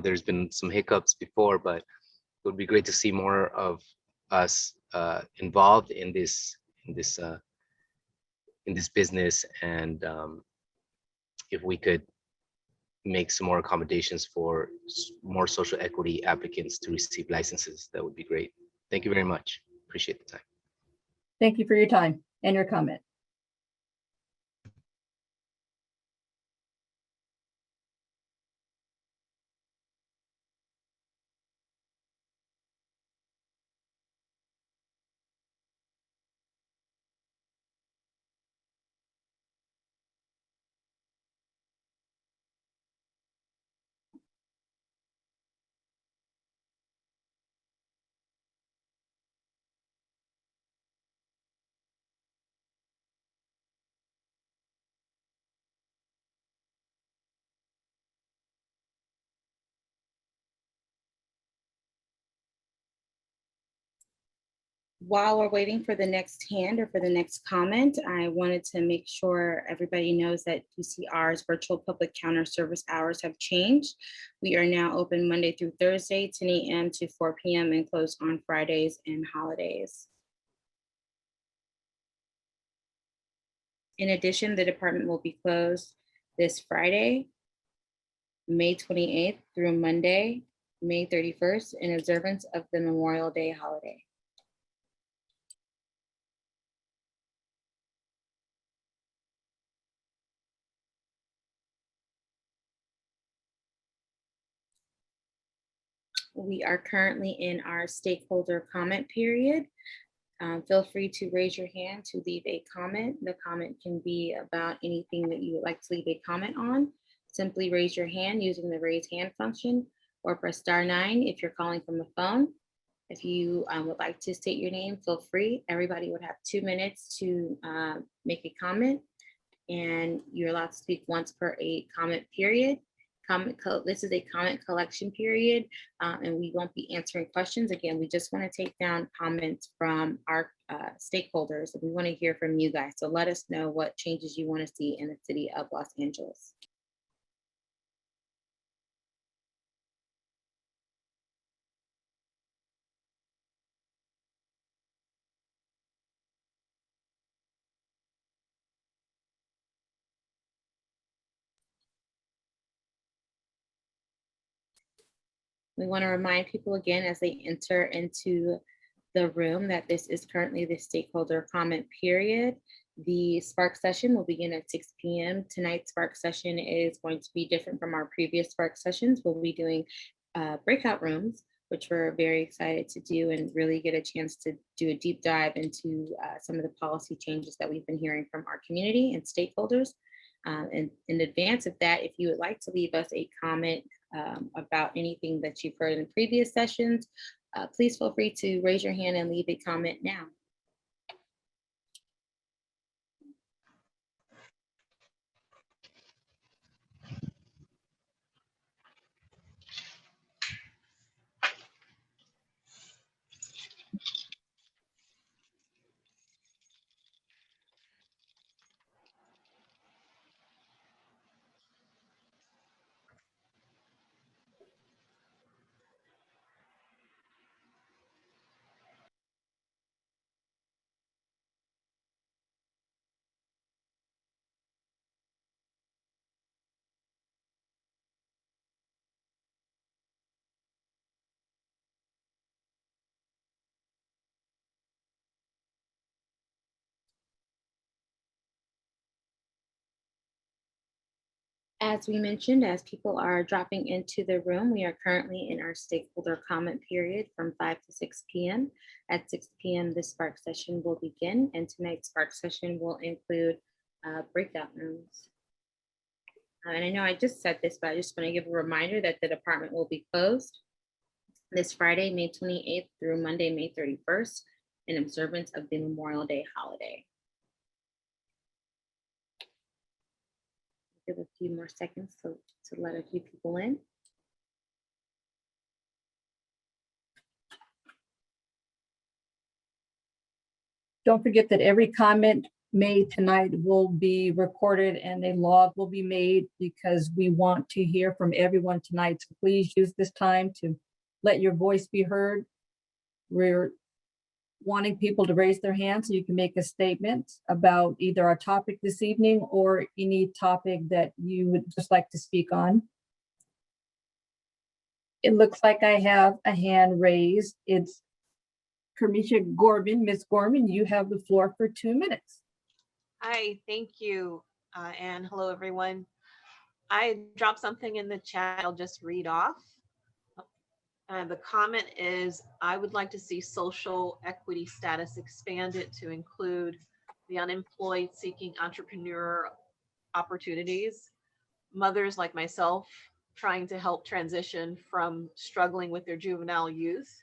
There's been some hiccups before, but it would be great to see more of us involved in this business, and if we could make some more accommodations for more social equity applicants to receive licenses, that would be great. Thank you very much. Appreciate the time. Thank you for your time and your comment. While we're waiting for the next hand or for the next comment, I wanted to make sure everybody knows that UCR's virtual public counter service hours have changed. We are now open Monday through Thursday, 10 a.m. to 4 p.m. and closed on Fridays and holidays. In addition, the department will be closed this Friday, May 28th through Monday, May 31st, in observance of the Memorial Day holiday. We are currently in our stakeholder comment period. Feel free to raise your hand to leave a comment. The comment can be about anything that you would like to leave a comment on. Simply raise your hand using the raise hand function, or press *9 if you're calling from a phone. If you would like to state your name, feel free. Everybody would have 2 minutes to make a comment, and you're allowed to speak once per a comment period. This is a comment collection period, and we won't be answering questions. Again, we just want to take down comments from our stakeholders, and we want to hear from you guys. So let us know what changes you want to see in the city of Los Angeles. We want to remind people again as they enter into the room that this is currently the stakeholder comment period. The Spark session will begin at 6 p.m. Tonight's Spark session is going to be different from our previous Spark sessions. We'll be doing breakout rooms, which we're very excited to do and really get a chance to do a deep dive into some of the policy changes that we've been hearing from our community and stakeholders. And in advance of that, if you would like to leave us a comment about anything that you've heard in previous sessions, please feel free to raise your hand and leave a comment now. As we mentioned, as people are dropping into the room, we are currently in our stakeholder comment period from 5 to 6 p.m. At 6 p.m., the Spark session will begin, and tonight's Spark session will include breakout rooms. And I know I just said this, but I just want to give a reminder that the department will be closed this Friday, May 28th through Monday, May 31st, in observance of the Memorial Day holiday. Give a few more seconds to let a few people in. Don't forget that every comment made tonight will be recorded and a log will be made because we want to hear from everyone tonight. So please use this time to let your voice be heard. We're wanting people to raise their hands so you can make a statement about either our topic this evening or any topic that you would just like to speak on. It looks like I have a hand raised. It's Kermisha Gorman. Ms. Gorman, you have the floor for 2 minutes. Hi, thank you, and hello, everyone. I dropped something in the chat. I'll just read off. The comment is, I would like to see social equity status expanded to include the unemployed seeking entrepreneur opportunities, mothers like myself trying to help transition from struggling with their juvenile youth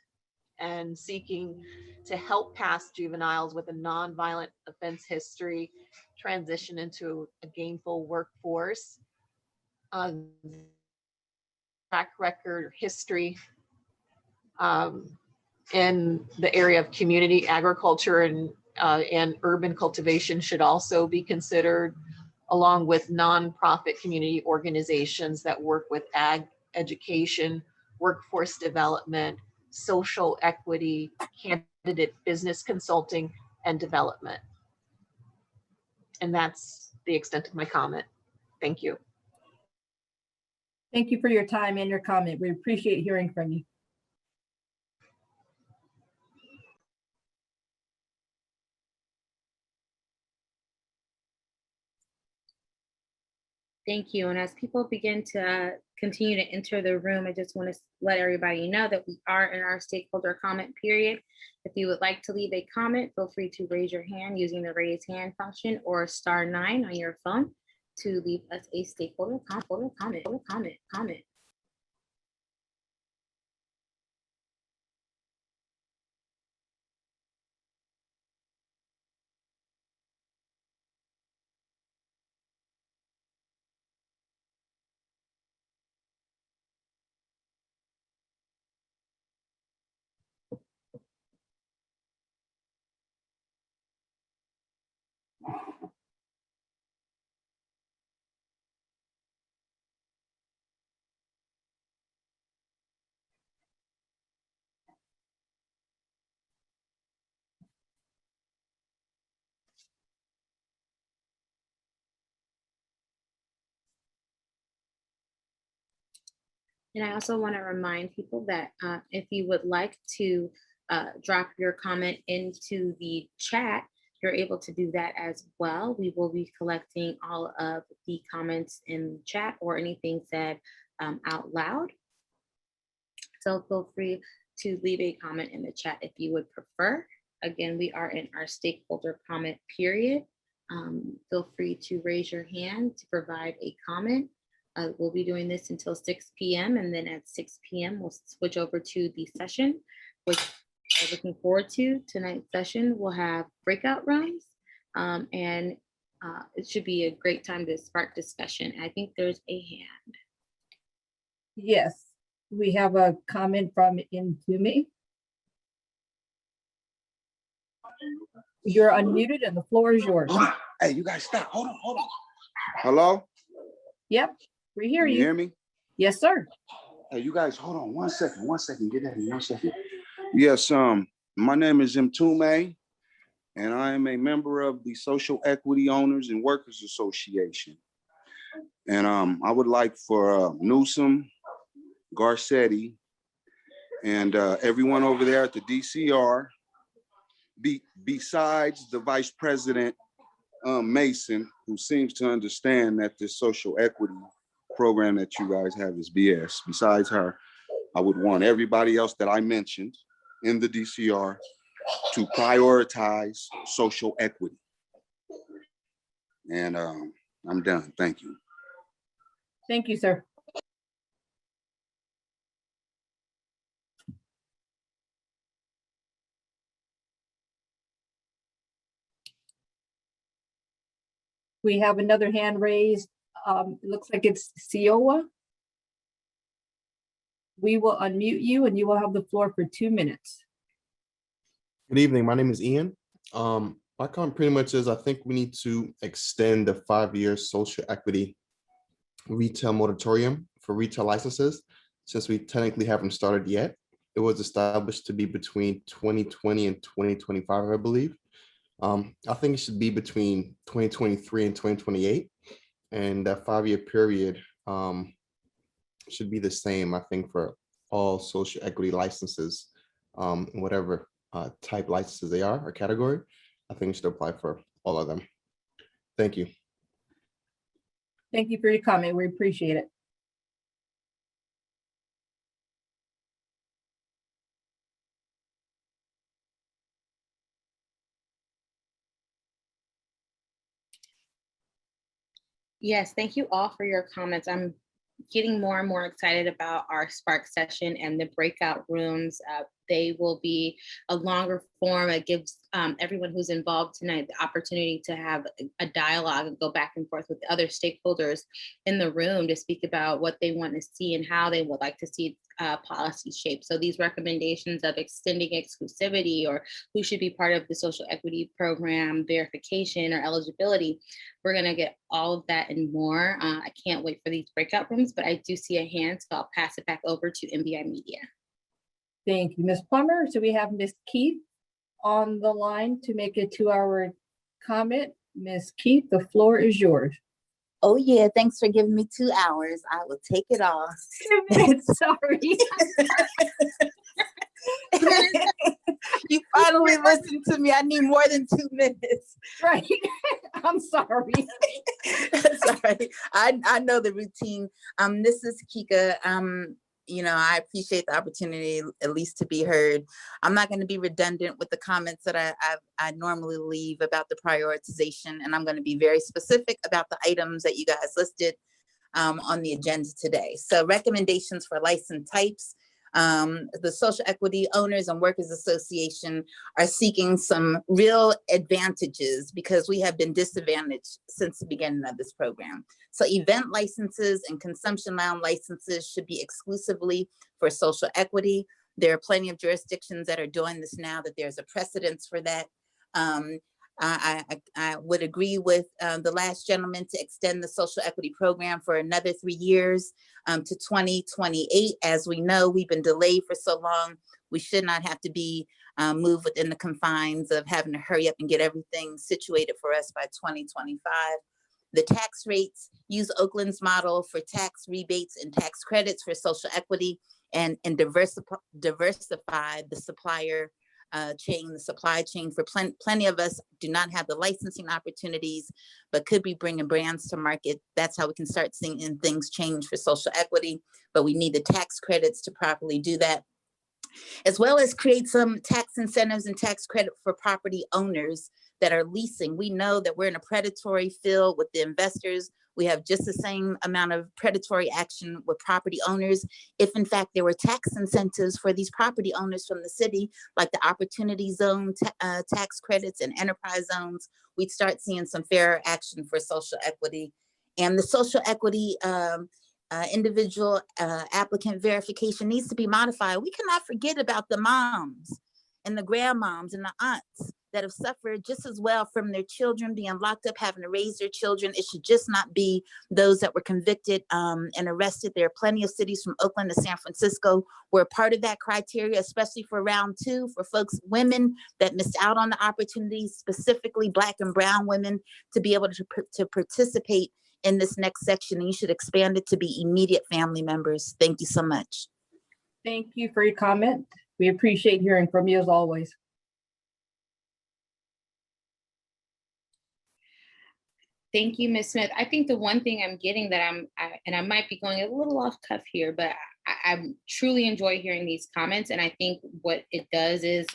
and seeking to help past juveniles with a nonviolent offense history transition into a gainful workforce. Track record history in the area of community agriculture and urban cultivation should also be considered, along with nonprofit community organizations that work with ag education, workforce development, social equity, candidate business consulting, and development. And that's the extent of my comment. Thank you. Thank you for your time and your comment. We appreciate hearing from you. Thank you. And as people begin to continue to enter the room, I just want to let everybody know that we are in our stakeholder comment period. If you would like to leave a comment, feel free to raise your hand using the raise hand function or *9 on your phone to leave us a stakeholder comment. And I also want to remind people that if you would like to drop your comment into the chat, you're able to do that as well. We will be collecting all of the comments in the chat or anything said out loud. So feel free to leave a comment in the chat if you would prefer. Again, we are in our stakeholder comment period. Feel free to raise your hand to provide a comment. We'll be doing this until 6 p.m. and then at 6 p.m. we'll switch over to the session, which I'm looking forward to. Tonight's session will have breakout rooms and it should be a great time to spark discussion. I think there's a hand. Yes, we have a comment from Intumi. You're unmuted and the floor is yours. Hey, you guys stop. Hold on. Hello? Yep, we hear Can you you. hear me? Yes, sir. Hey, you guys, hold on 1 second. 1 second. Get that in 1 second. Yes, my name is Mtume, and I am a member of the Social Equity Owners and Workers Association. And I would like for Newsom, Garcetti, and everyone over there at the DCR, besides the Vice President Mason, who seems to understand that this social equity program that you guys have is BS. Besides her, I would want everybody else that I mentioned in the DCR to prioritize social equity. And I'm done. Thank you. Thank you, sir. We have another hand raised. It looks like it's Siowa. We will unmute you and you will have the floor for 2 minutes. Good evening. My name is Ian. My comment pretty much is I think we need to extend the 5-year social equity retail moratorium for retail licenses, since we technically haven't started yet. It was established to be between 2020 and 2025, I believe. I think it should be between 2023 and 2028. And that 5-year period should be the same, I think, for all social equity licenses, whatever type licenses they are or category. I think it should apply for all of them. Thank you. Thank you for your comment. We appreciate it. Yes, thank you all for your comments. I'm getting more and more excited about our Spark session and the breakout rooms. They will be a longer form. It gives everyone who's involved tonight the opportunity to have a dialogue and go back and forth with other stakeholders in the room to speak about what they want to see and how they would like to see policy shaped. So these recommendations of extending exclusivity or who should be part of the social equity program, verification or eligibility, we're going to get all of that and more. I can't wait for these breakout rooms, but I do see a hand, so I'll pass it back over to MBI Media. Thank you, Ms. Plummer. So we have Ms. Keith on the line to make a 2-hour comment. Ms. Keith, the floor is yours. Oh yeah, thanks for giving me 2 hours. I will take it off. 2 minutes, sorry. You finally listened to me. I need more than 2 minutes. Right. I'm sorry. Sorry. I know the routine. This is Kika. I appreciate the opportunity at least to be heard. I'm not going to be redundant with the comments that I normally leave about the prioritization, and I'm going to be very specific about the items that you guys listed on the agenda today. So recommendations for license types. The Social Equity Owners and Workers Association are seeking some real advantages because we have been disadvantaged since the beginning of this program. So event licenses and consumption lounge licenses should be exclusively for social equity. There are plenty of jurisdictions that are doing this now, that there's a precedence for that. I would agree with the last gentleman to extend the social equity program for another 3 years to 2028. As we know, we've been delayed for so long. We should not have to be moved within the confines of having to hurry up and get everything situated for us by 2025. The tax rates, use Oakland's model for tax rebates and tax credits for social equity, and diversify the supplier chain, the supply chain. For plenty of us do not have the licensing opportunities, but could be bringing brands to market. That's how we can start seeing things change for social equity, but we need the tax credits to properly do that, as well as create some tax incentives and tax credit for property owners that are leasing. We know that we're in a predatory field with the investors. We have just the same amount of predatory action with property owners. If in fact there were tax incentives for these property owners from the city, like the opportunity zone tax credits and enterprise zones, we'd start seeing some fairer action for social equity. And the social equity individual applicant verification needs to be modified. We cannot forget about the moms and the grandmoms and the aunts that have suffered just as well from their children being locked up, having to raise their children. It should just not be those that were convicted and arrested. There are plenty of cities from Oakland to San Francisco where part of that criteria, especially for round 2, for folks, women that missed out on the opportunities, specifically Black and brown women, to be able to participate in this next section. And you should expand it to be immediate family members. Thank you so much. Thank you for your comment. We appreciate hearing from you as always. Thank you, Ms. Smith. I think the one thing I'm getting that I might be going a little off cuff here, but I truly enjoy hearing these comments. And I think what it does is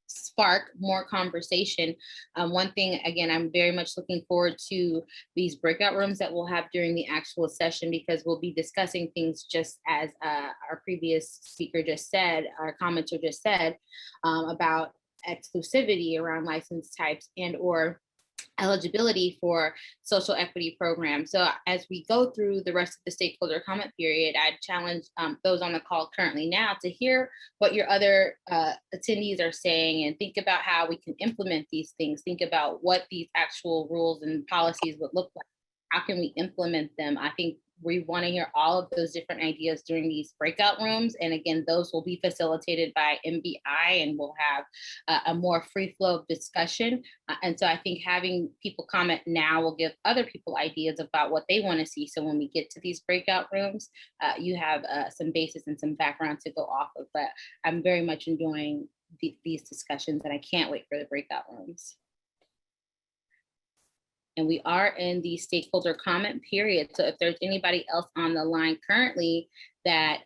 spark more conversation. One thing, again, I'm very much looking forward to these breakout rooms that we'll have during the actual session, because we'll be discussing things just as our previous speaker just said, our commenter just said, about exclusivity around license types and or eligibility for social equity programs. So as we go through the rest of the stakeholder comment period, I challenge those on the call currently now to hear what your other attendees are saying and think about how we can implement these things. Think about what these actual rules and policies would look like. How can we implement them? I think we want to hear all of those different ideas during these breakout rooms. And again, those will be facilitated by MBI and we'll have a more free flow of discussion. And so I think having people comment now will give other people ideas about what they want to see. So when we get to these breakout rooms, you have some basis and some background to go off of. But I'm very much enjoying these discussions and I can't wait for the breakout rooms. And we are in the stakeholder comment period. So if there's anybody else on the line currently that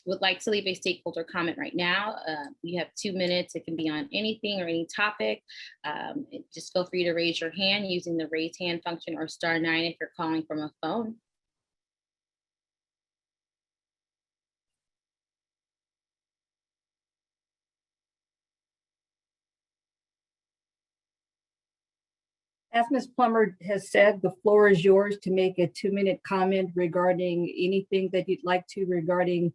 would like to leave a stakeholder comment right now, you have 2 minutes. It can be on anything or any topic. Just feel free to raise your hand using the raise hand function or *9 if you're calling from a phone. As Ms. Plummer has said, the floor is yours to make a 2-minute comment regarding anything that you'd like to regarding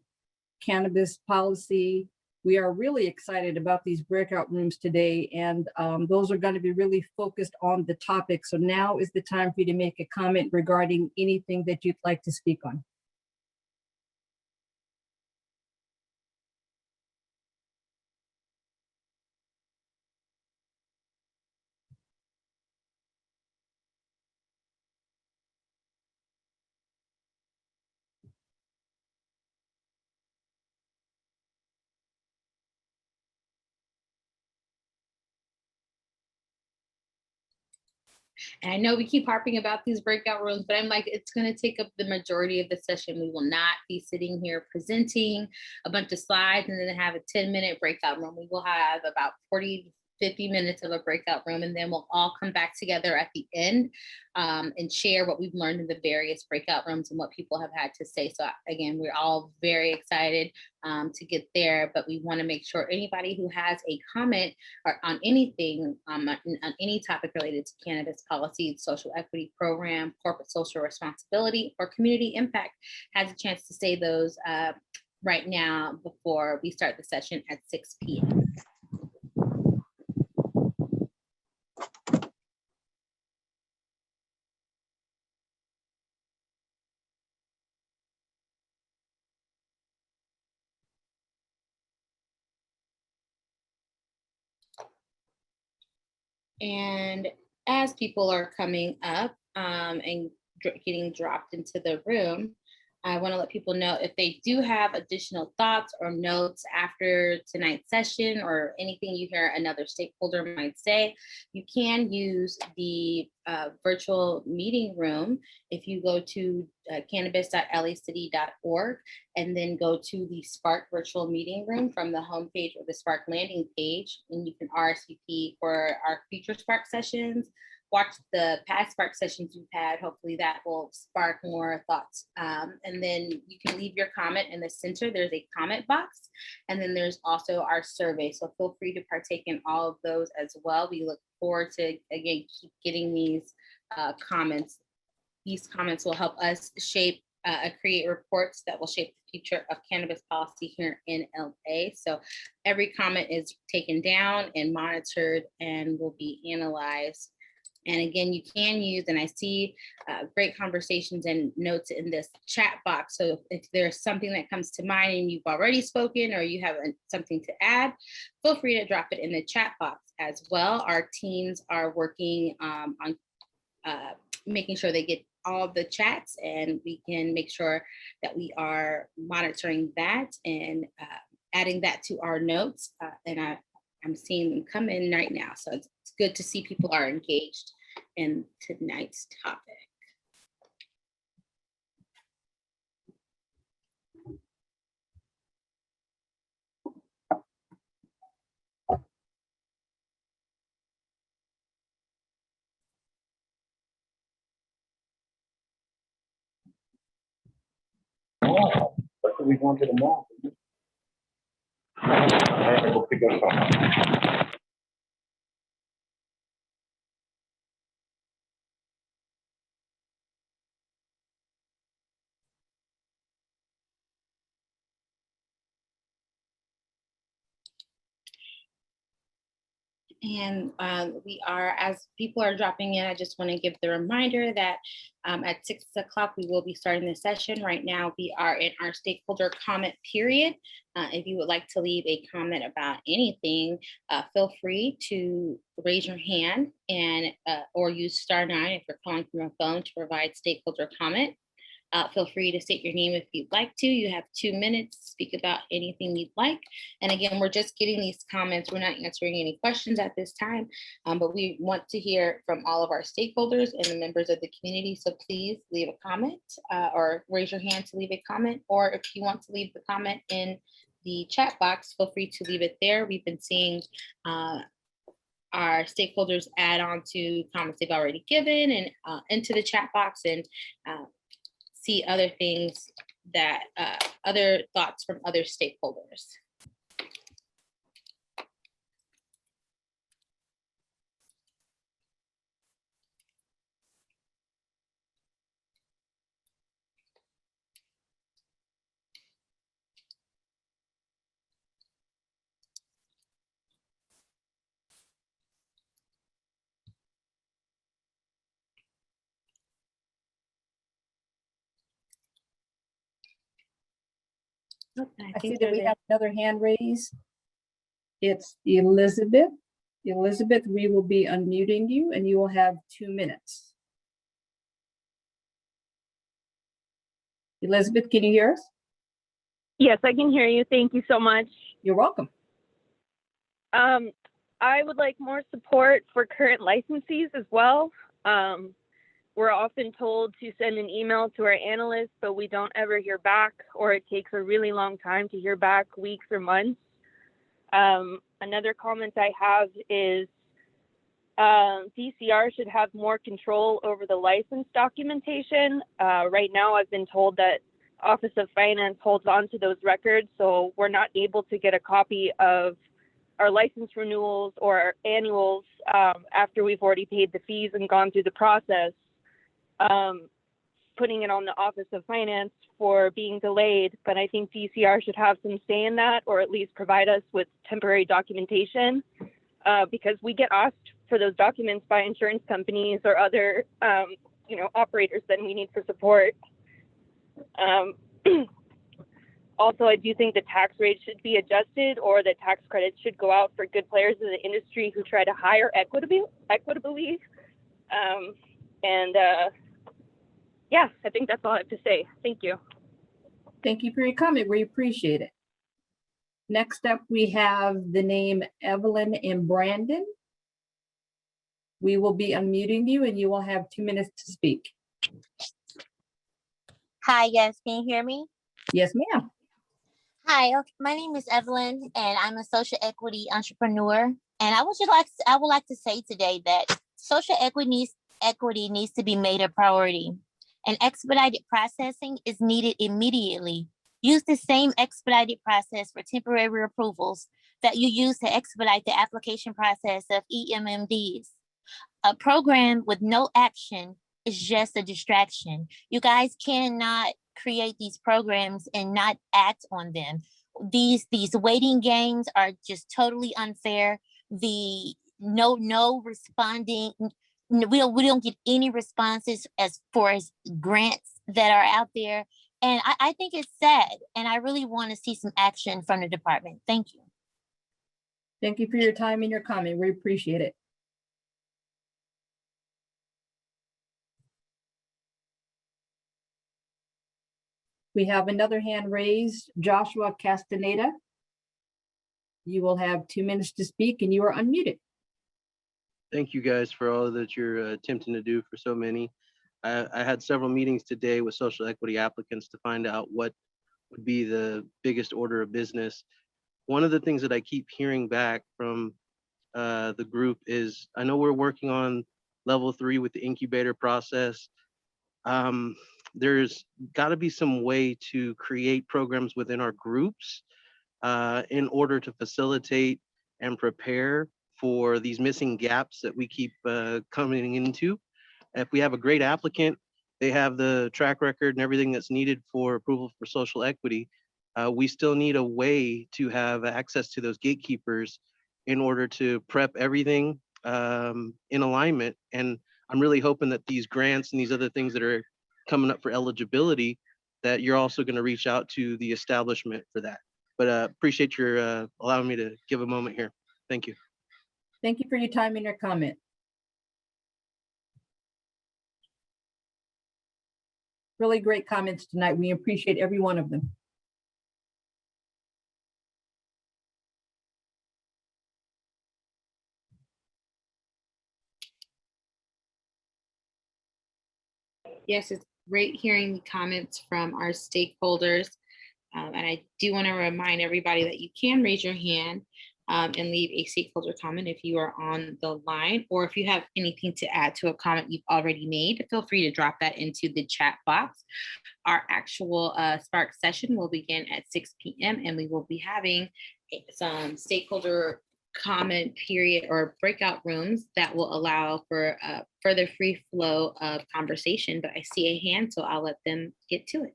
cannabis policy. We are really excited about these breakout rooms today, and those are going to be really focused on the topic. So now is the time for you to make a comment regarding anything that you'd like to speak on. And I know we keep harping about these breakout rooms, but I'm like, it's going to take up the majority of the session. We will not be sitting here presenting a bunch of slides and then have a 10-minute breakout room. We will have about 40 50 minutes of a breakout room, and then we'll all come back together at the end and share what we've learned in the various breakout rooms and what people have had to say. So again, we're all very excited to get there, but we want to make sure anybody who has a comment or on anything, on any topic related to cannabis policy, social equity program, corporate social responsibility, or community impact has a chance to say those right now before we start the session at 6 p.m. And as people are coming up and getting dropped into the room, I want to let people know if they do have additional thoughts or notes after tonight's session or anything you hear another stakeholder might say, you can use the virtual meeting room. If you go to cannabis.lacity.org and then go to the Spark virtual meeting room from the homepage or the Spark landing page, and you can RSVP for our future Spark sessions. Watch the past Spark sessions you've had. Hopefully that will spark more thoughts. And then you can leave your comment in the center. There's a comment box. And then there's also our survey. So feel free to partake in all of those as well. We look forward to, again, keep getting these comments. These comments will help us shape, create reports that will shape the future of cannabis policy here in LA. So every comment is taken down and monitored and will be analyzed. And again, you can use, and I see great conversations and notes in this chat box. So if there's something that comes to mind and you've already spoken or you have something to add, feel free to drop it in the chat box as well. Our teams are working on making sure they get all of the chats, and we can make sure that we are monitoring that and adding that to our notes. And I'm seeing them come in right now. So it's good to see people are engaged in tonight's topic. That's what we want to the mall. All right, we'll pick up. And we are, as people are dropping in, I just want to give the reminder that at 6 o'clock, we will be starting the session. Right now, we are in our stakeholder comment period. If you would like to leave a comment about anything, feel free to raise your hand and or use *9 if you're calling from a phone to provide stakeholder comment. Feel free to state your name if you'd like to. You have 2 minutes to speak about anything you'd like. And again, we're just getting these comments. We're not answering any questions at this time, but we want to hear from all of our stakeholders and the members of the community. So please leave a comment or raise your hand to leave a comment. Or if you want to leave the comment in the chat box, feel free to leave it there. We've been seeing our stakeholders add on to comments they've already given and into the chat box and see other things that other thoughts from other stakeholders. Okay, I see that we have another hand raised. It's Elizabeth. Elizabeth, we will be unmuting you and you will have 2 minutes. Elizabeth, can you hear us? Yes, I can hear you. Thank you so much. You're welcome. I would like more support for current licensees as well. We're often told to send an email to our analysts, but we don't ever hear back, or it takes a really long time to hear back, weeks or months. Another comment I have is DCR should have more control over the license documentation. Right now, I've been told that Office of Finance holds on to those records, so we're not able to get a copy of our license renewals or our annuals after we've already paid the fees and gone through the process. Putting it on the Office of Finance for being delayed, but I think DCR should have some say in that, or at least provide us with temporary documentation, because we get asked for those documents by insurance companies or other, operators that we need for support. Also, I do think the tax rate should be adjusted, or the tax credits should go out for good players in the industry who try to hire equitably. Yeah, I think that's all I have to say. Thank you. Thank you for your comment. We appreciate it. Next up, we have the name Evelyn and Brandon. We will be unmuting you and you will have 2 minutes to speak. Hi, yes, can you hear me? Yes, ma'am. Hi, okay, my name is Evelyn and I'm a social equity entrepreneur. And I would like to say today that social equity needs to be made a priority, and expedited processing is needed immediately. Use the same expedited process for temporary approvals that you use to expedite the application process of EMMDs. A program with no action is just a distraction. You guys cannot create these programs and not act on them. These waiting games are just totally unfair. The no responding, we don't get any responses as far as grants that are out there. And I think it's sad, and I really want to see some action from the department. Thank you. Thank you for your time and your comment. We appreciate it. We have another hand raised, Joshua Castaneda. You will have 2 minutes to speak and you are unmuted. Thank you guys for all that you're attempting to do for so many. I had several meetings today with social equity applicants to find out what would be the biggest order of business. One of the things that I keep hearing back from the group is, I know we're working on level 3 with the incubator process. There's got to be some way to create programs within our groups in order to facilitate and prepare for these missing gaps that we keep coming into. If we have a great applicant, they have the track record and everything that's needed for approval for social equity. We still need a way to have access to those gatekeepers in order to prep everything in alignment. And I'm really hoping that these grants and these other things that are coming up for eligibility, that you're also going to reach out to the establishment for that. But appreciate your allowing me to give a moment here. Thank you. Thank you for your time and your comment. Really great comments tonight. We appreciate every one of them. Yes, it's great hearing the comments from our stakeholders. And I do want to remind everybody that you can raise your hand and leave a stakeholder comment if you are on the line, or if you have anything to add to a comment you've already made, feel free to drop that into the chat box. Our actual Spark session will begin at 6 p.m. and we will be having some stakeholder comment period or breakout rooms that will allow for further free flow of conversation. But I see a hand, so I'll let them get to it.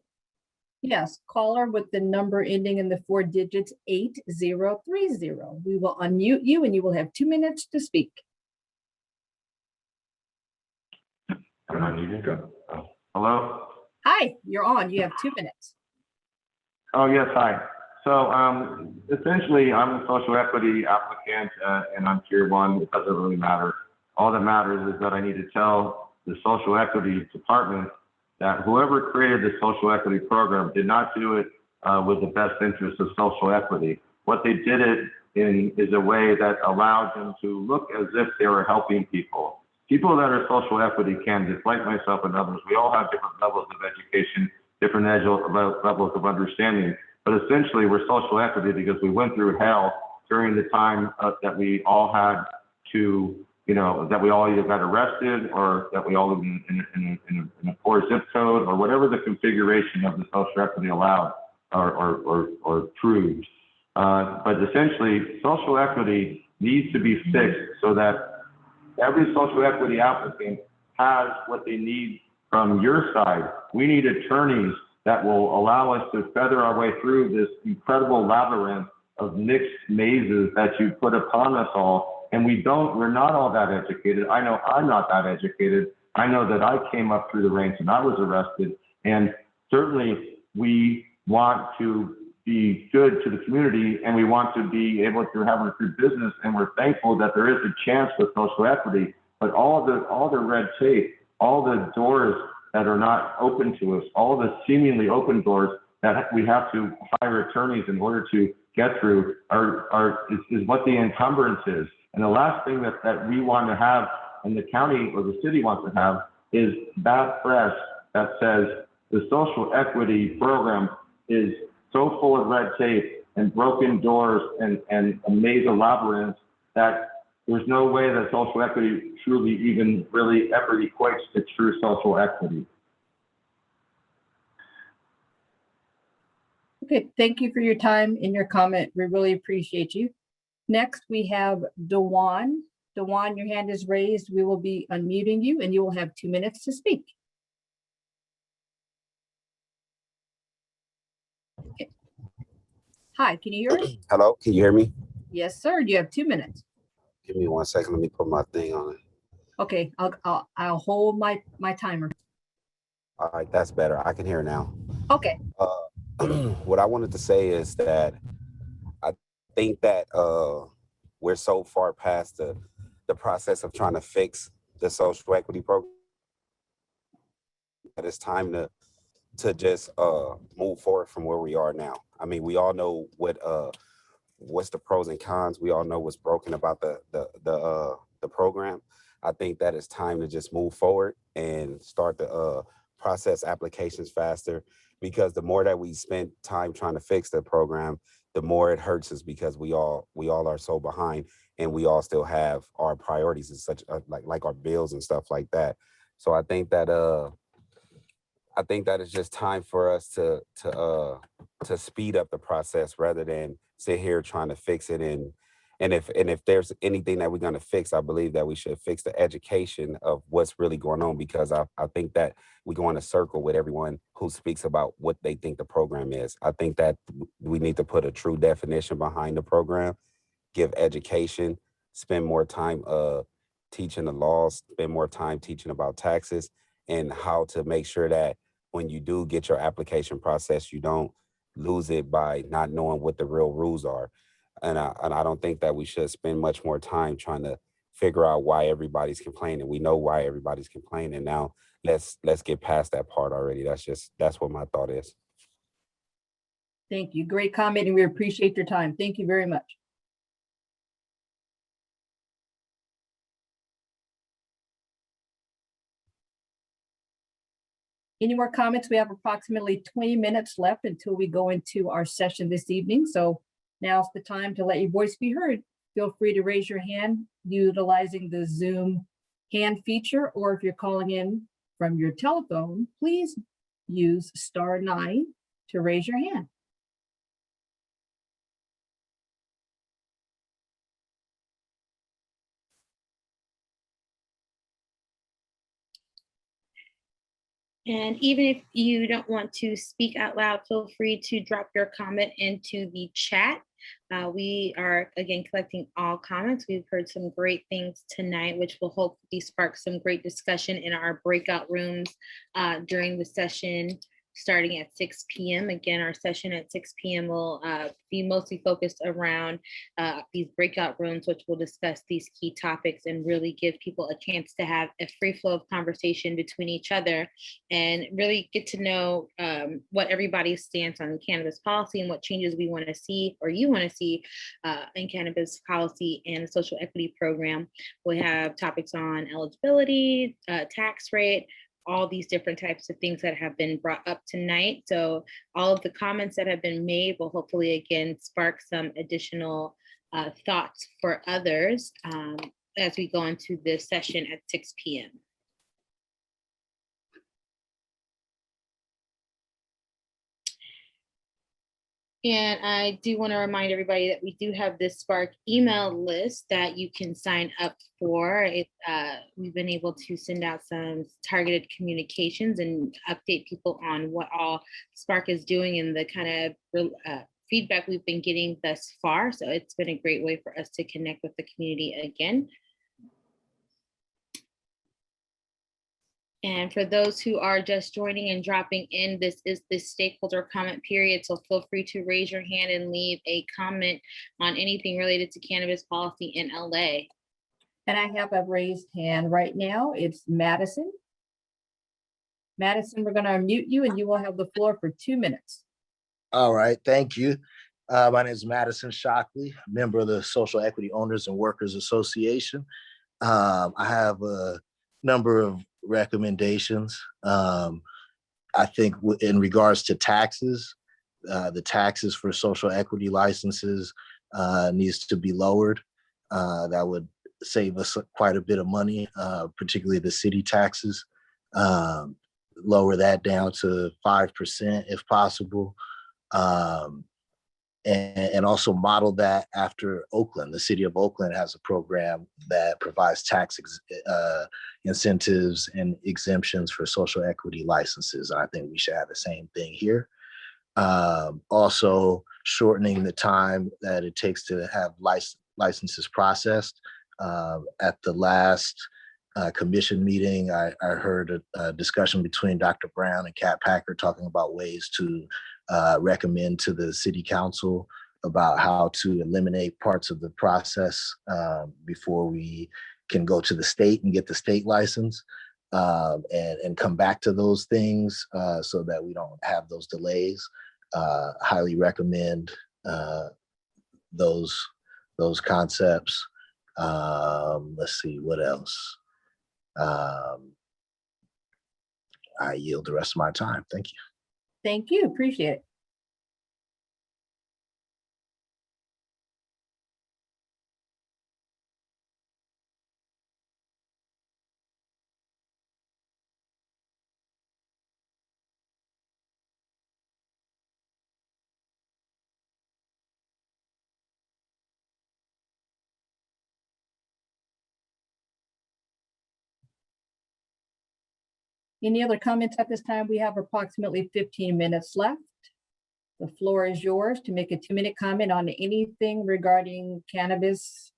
Yes, caller with the number ending in the 4 digits 8030. We will unmute you and you will have 2 minutes to speak. Hello? Hi, you're on. You have 2 minutes. Oh, yes, hi. So essentially, I'm a social equity applicant and I'm tier 1. It doesn't really matter. All that matters is that I need to tell the social equity department that whoever created the social equity program did not do it with the best interest of social equity. What they did it in is a way that allowed them to look as if they were helping people. People that are social equity candidates, like myself and others, we all have different levels of education, different levels of understanding. But essentially, we're social equity because we went through hell during the time that we all had to, that we all either got arrested or that we all lived in a poor zip code or whatever the configuration of the social equity allowed or proved. But essentially, social equity needs to be fixed so that every social equity applicant has what they need from your side. We need attorneys that will allow us to feather our way through this incredible labyrinth of mixed mazes that you put upon us all. And we're not all that educated. I know I'm not that educated. I know that I came up through the ranks and I was arrested. And certainly we want to be good to the community and we want to be able to have a good business. And we're thankful that there is a chance with social equity, but all the red tape, all the doors that are not open to us, all the seemingly open doors that we have to hire attorneys in order to get through is what the encumbrance is. And the last thing that we want to have and the county or the city wants to have is bad press that says the social equity program is so full of red tape and broken doors and a maze of labyrinths that there's no way that social equity truly even really ever equates to true social equity. Okay, thank you for your time and your comment. We really appreciate you. Next, we have Dewan. Dewan, your hand is raised. We will be unmuting you and you will have 2 minutes to speak. Okay. Hi, can you hear us? Hello, can you hear me? Yes, sir. You have 2 minutes. Give me 1 second. Let me put my thing on it. Okay, I'll hold my timer. All right, that's better. I can hear now. Okay. What I wanted to say is that I think that we're so far past the process of trying to fix the social equity program that it's time to just move forward from where we are now. I mean, we all know what's the pros and cons. We all know what's broken about the program. I think that it's time to just move forward and start the process applications faster, because the more that we spend time trying to fix the program, the more it hurts us, because we all are so behind and we all still have our priorities and such like our bills and stuff like that. So I think that it's just time for us to speed up the process rather than sit here trying to fix it. And if there's anything that we're going to fix, I believe that we should fix the education of what's really going on, because I think that we go in a circle with everyone who speaks about what they think the program is. I think that we need to put a true definition behind the program give education, spend more time teaching the laws, spend more time teaching about taxes and how to make sure that when you do get your application process, you don't lose it by not knowing what the real rules are. And I don't think that we should spend much more time trying to figure out why everybody's complaining. We know why everybody's complaining. Now let's get past that part already. That's what my thought is. Thank you. Great comment, and we appreciate your time. Thank you very much. Any more comments? We have approximately 20 minutes left until we go into our session this evening. So now's the time to let your voice be heard. Feel free to raise your hand utilizing the Zoom hand feature, or if you're calling in from your telephone, please use *9 to raise your hand. And even if you don't want to speak out loud, feel free to drop your comment into the chat. We are, again, collecting all comments. We've heard some great things tonight, which will hopefully spark some great discussion in our breakout rooms during the session starting at 6 p.m. Again, our session at 6 p.m. will be mostly focused around these breakout rooms, which will discuss these key topics and really give people a chance to have a free flow of conversation between each other and really get to know what everybody's stance on cannabis policy and what changes we want to see or you want to see in cannabis policy and the social equity program. We have topics on eligibility, tax rate, all these different types of things that have been brought up tonight. So all of the comments that have been made will hopefully, again, spark some additional thoughts for others as we go into this session at 6 p.m. And I do want to remind everybody that we do have this Spark email list that you can sign up for. We've been able to send out some targeted communications and update people on what all Spark is doing and the kind of feedback we've been getting thus far. So it's been a great way for us to connect with the community again. And for those who are just joining and dropping in, this is the stakeholder comment period. So feel free to raise your hand and leave a comment on anything related to cannabis policy in LA. And I have a raised hand right now. It's Madison. Madison, we're going to unmute you and you will have the floor for 2 minutes. All right, thank you. My name is Madison Shockley, member of the Social Equity Owners and Workers Association. I have a number of recommendations. I think in regards to taxes, the taxes for social equity licenses needs to be lowered. That would save us quite a bit of money, particularly the city taxes. Lower that down to 5% if possible. And also model that after Oakland. The city of Oakland has a program that provides tax incentives and exemptions for social equity licenses. I think we should have the same thing here. Also shortening the time that it takes to have licenses processed. At the last commission meeting, I heard a discussion between Dr. Brown and Kat Packer talking about ways to recommend to the city council about how to eliminate parts of the process before we can go to the state and get the state license and come back to those things so that we don't have those delays. Highly recommend those concepts. Let's see, what else? I yield the rest of my time. Thank you. Thank you. Appreciate it. Any other comments at this time? We have approximately 15 minutes left. The floor is yours to make a 2-minute comment on anything regarding cannabis,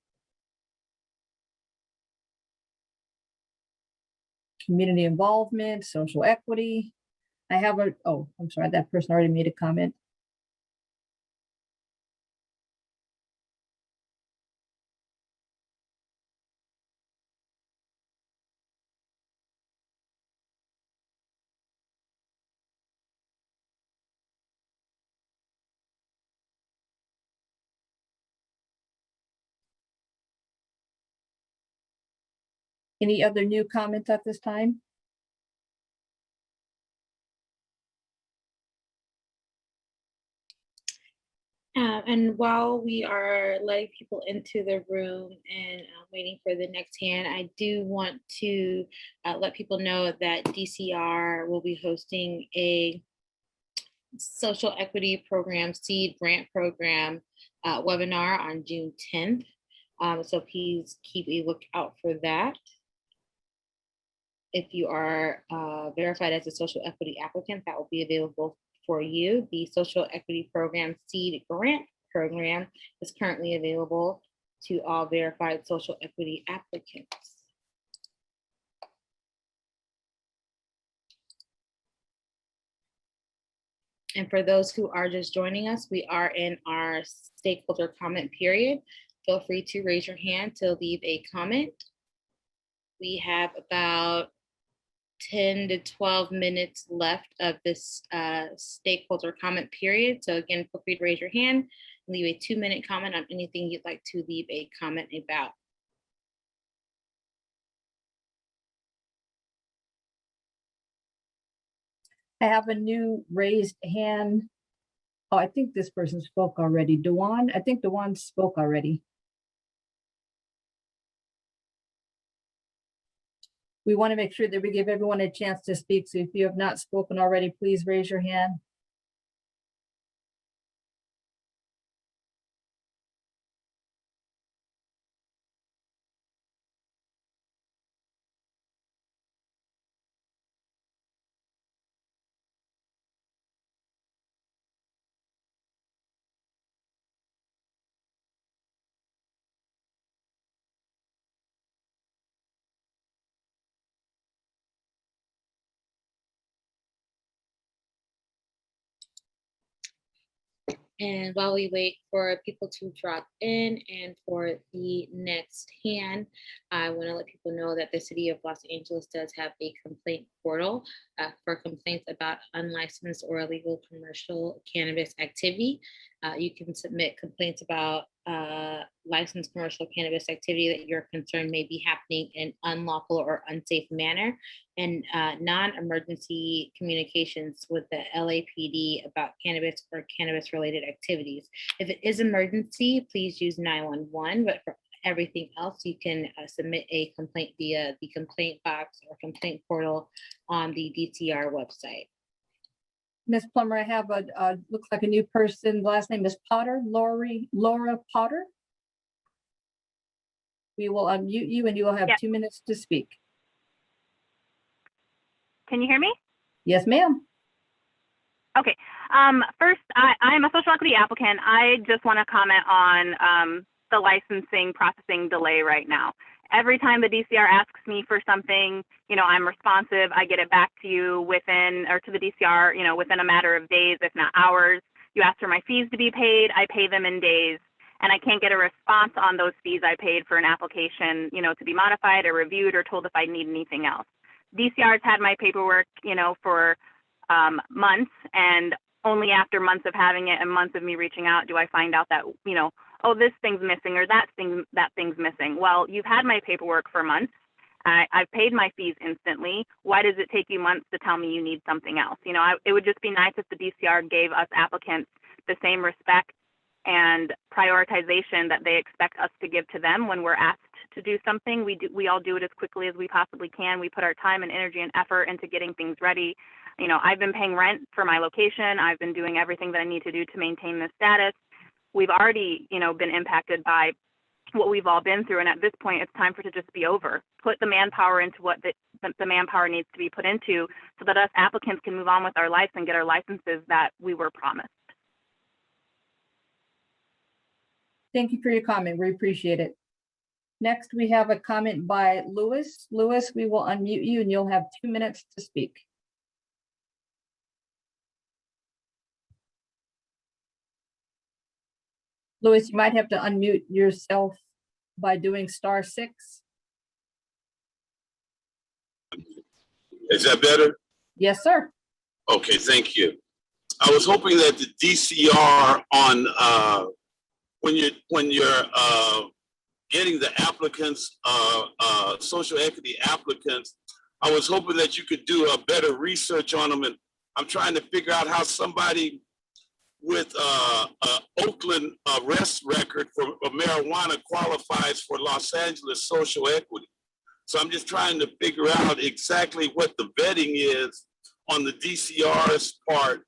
community involvement, social equity. I have I'm sorry, that person already made a comment. Any other new comments at this time? And while we are letting people into the room and waiting for the next hand, I do want to let people know that DCR will be hosting a social equity program, seed grant program webinar on June 10th. So please keep a lookout for that. If you are verified as a social equity applicant, that will be available for you. The social equity program seed grant program is currently available to all verified social equity applicants. And for those who are just joining us, we are in our stakeholder comment period. Feel free to raise your hand to leave a comment. We have about 10 to 12 minutes left of this stakeholder comment period. So again, feel free to raise your hand, leave a 2-minute comment on anything you'd like to leave a comment about. I have a new raised hand. Oh, I think this person spoke already. Dewan, I think Dewan spoke already. We want to make sure that we give everyone a chance to speak. So if you have not spoken already, please raise your hand. And while we wait for people to drop in and for the next hand, I want to let people know that the City of Los Angeles does have a complaint portal for complaints about unlicensed or illegal commercial cannabis activity. You can submit complaints about licensed commercial cannabis activity that you're concerned may be happening in unlawful or unsafe manner, and non-emergency communications with the LAPD about cannabis or cannabis-related activities. If it is emergency, please use 911, but for everything else, you can submit a complaint via the complaint box or complaint portal on the DCR website. Ms. Plummer, I have looks like a new person. Last name is Potter, Laura Potter. We will unmute you and you will have 2 minutes to speak. Can you hear me? Yes, ma'am. Okay. First, I'm a social equity applicant. I just want to comment on the licensing processing delay right now. Every time the DCR asks me for something, I'm responsive. I get it back to you within, or to the DCR, within a matter of days, if not hours. You ask for my fees to be paid, I pay them in days. And I can't get a response on those fees I paid for an application, to be modified or reviewed or told if I need anything else. DCR's had my paperwork, for months, and only after months of having it and months of me reaching out do I find out that, oh, this thing's missing or that thing's missing. Well, you've had my paperwork for months. I've paid my fees instantly. Why does it take you months to tell me you need something else? It would just be nice if the DCR gave us applicants the same respect and prioritization that they expect us to give to them when we're asked to do something. We all do it as quickly as we possibly can. We put our time and energy and effort into getting things ready. I've been paying rent for my location. I've been doing everything that I need to do to maintain this status. We've already, been impacted by what we've all been through. And at this point, it's time for it to just be over. Put the manpower into what the manpower needs to be put into so that us applicants can move on with our lives and get our licenses that we were promised. Thank you for your comment. We appreciate it. Next, we have a comment by Louis. Louis, we will unmute you and you'll have 2 minutes to speak. Louis, you might have to unmute yourself by doing *6. Is that better? Yes, sir. Okay, thank you. I was hoping that the DCR on when you're getting the applicants, social equity applicants, I was hoping that you could do a better research on them. And I'm trying to figure out how somebody with Oakland arrest record for marijuana qualifies for Los Angeles social equity. So I'm just trying to figure out exactly what the vetting is on the DCR's part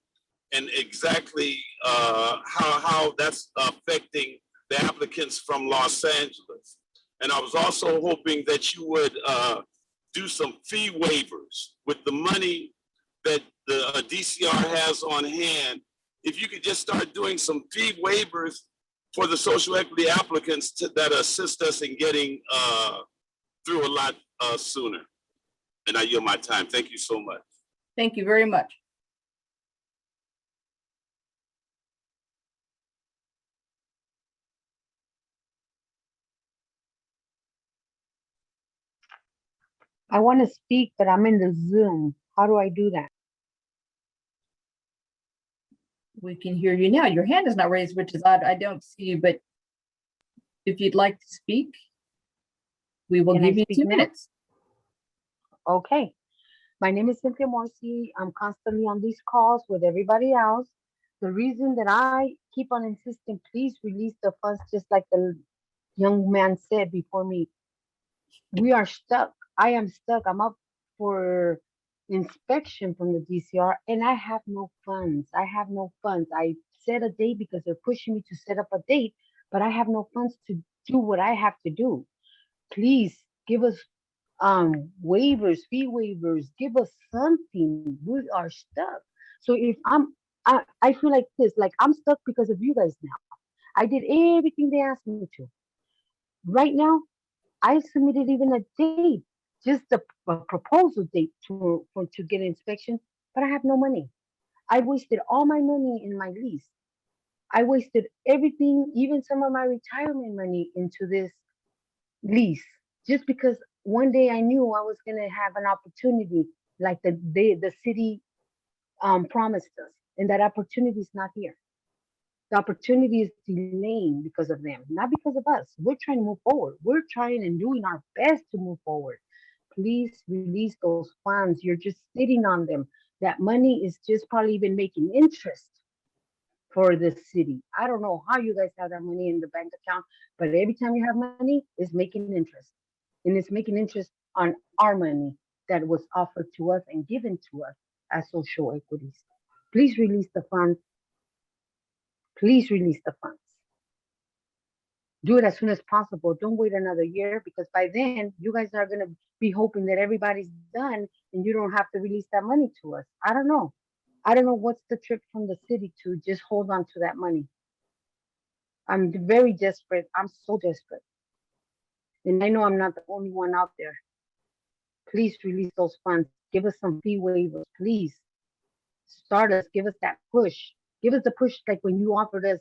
and exactly how that's affecting the applicants from Los Angeles. And I was also hoping that you would do some fee waivers with the money that the DCR has on hand. If you could just start doing some fee waivers for the social equity applicants that assist us in getting through a lot sooner. And I yield my time. Thank you so much. Thank you very much. I want to speak, but I'm in the Zoom. How do I do that? We can hear you now. Your hand is not raised, which is odd. I don't see you, but if you'd like to speak, we will Can I give you speak 2 now? minutes. Okay. My name is Cynthia Morsi. I'm constantly on these calls with everybody else. The reason that I keep on insisting, please release the funds, just like the young man said before me. We are stuck. I am stuck. I'm up for inspection from the DCR and I have no funds. I have no funds. I set a date because they're pushing me to set up a date, but I have no funds to do what I have to do. Please give us waivers, fee waivers, give us something. We are stuck. So if I feel like this, like I'm stuck because of you guys now. I did everything they asked me to. Right now, I submitted even a date, just a proposal date to get inspection, but I have no money. I wasted all my money in my lease. I wasted everything, even some of my retirement money into this lease, just because one day I knew I was gonna have an opportunity like the city promised us, and that opportunity is not here. The opportunity is delaying because of them, not because of us. We're trying to move forward. We're trying and doing our best to move forward. Please release those funds. You're just sitting on them. That money is just probably even making interest for the city. I don't know how you guys have that money in the bank account, but every time you have money, it's making interest. And it's making interest on our money that was offered to us and given to us as social equities. Please release the funds. Please release the funds. Do it as soon as possible. Don't wait another year, because by then you guys are going to be hoping that everybody's done and you don't have to release that money to us. I don't know. I don't know what's the trick from the city to just hold on to that money. I'm very desperate. I'm so desperate. And I know I'm not the only one out there. Please release those funds. Give us some fee waivers, please. Start us, give us that push. Give us the push, like when you offered us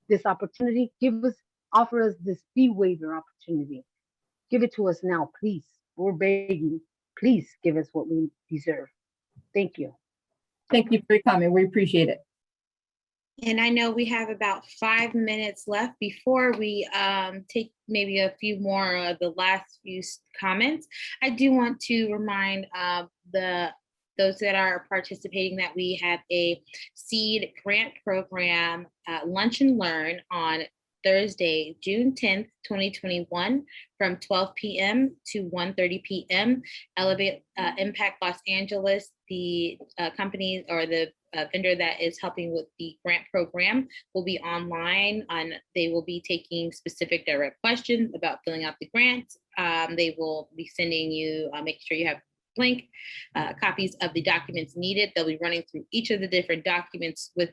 this opportunity, offer us this fee waiver opportunity. Give it to us now, please. We're begging. Please give us what we deserve. Thank you. Thank you for your comment. We appreciate it. And I know we have about 5 minutes left before we take maybe a few more of the last few comments. I do want to remind those that are participating that we have a seed grant program, Lunch and Learn, on Thursday, June 10th, 2021, from 12 p.m. to 1:30 p.m. Elevate Impact Los Angeles, the company or the vendor that is helping with the grant program, will be online, and they will be taking specific direct questions about filling out the grant. They will be sending you, making sure you have blank. Copies of the documents needed. They'll be running through each of the different documents with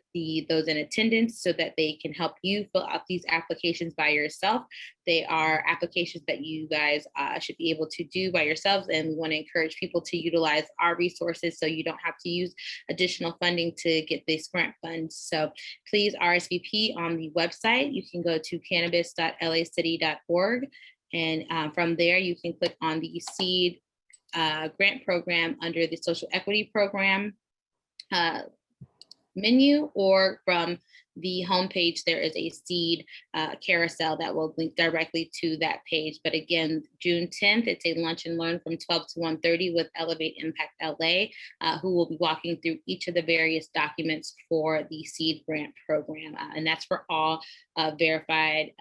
those in attendance so that they can help you fill out these applications by yourself. They are applications that you guys should be able to do by yourselves, and we want to encourage people to utilize our resources so you don't have to use additional funding to get this grant funds. So please RSVP on the website. You can go to cannabis.lacity.org, and from there you can click on the seed grant program under the social equity program menu, or from the homepage, there is a seed carousel that will link directly to that page. But again, June 10th, it's a lunch and learn from 12 to 1:30 with Elevate Impact LA, who will be walking through each of the various documents for the seed grant program. And that's for all verified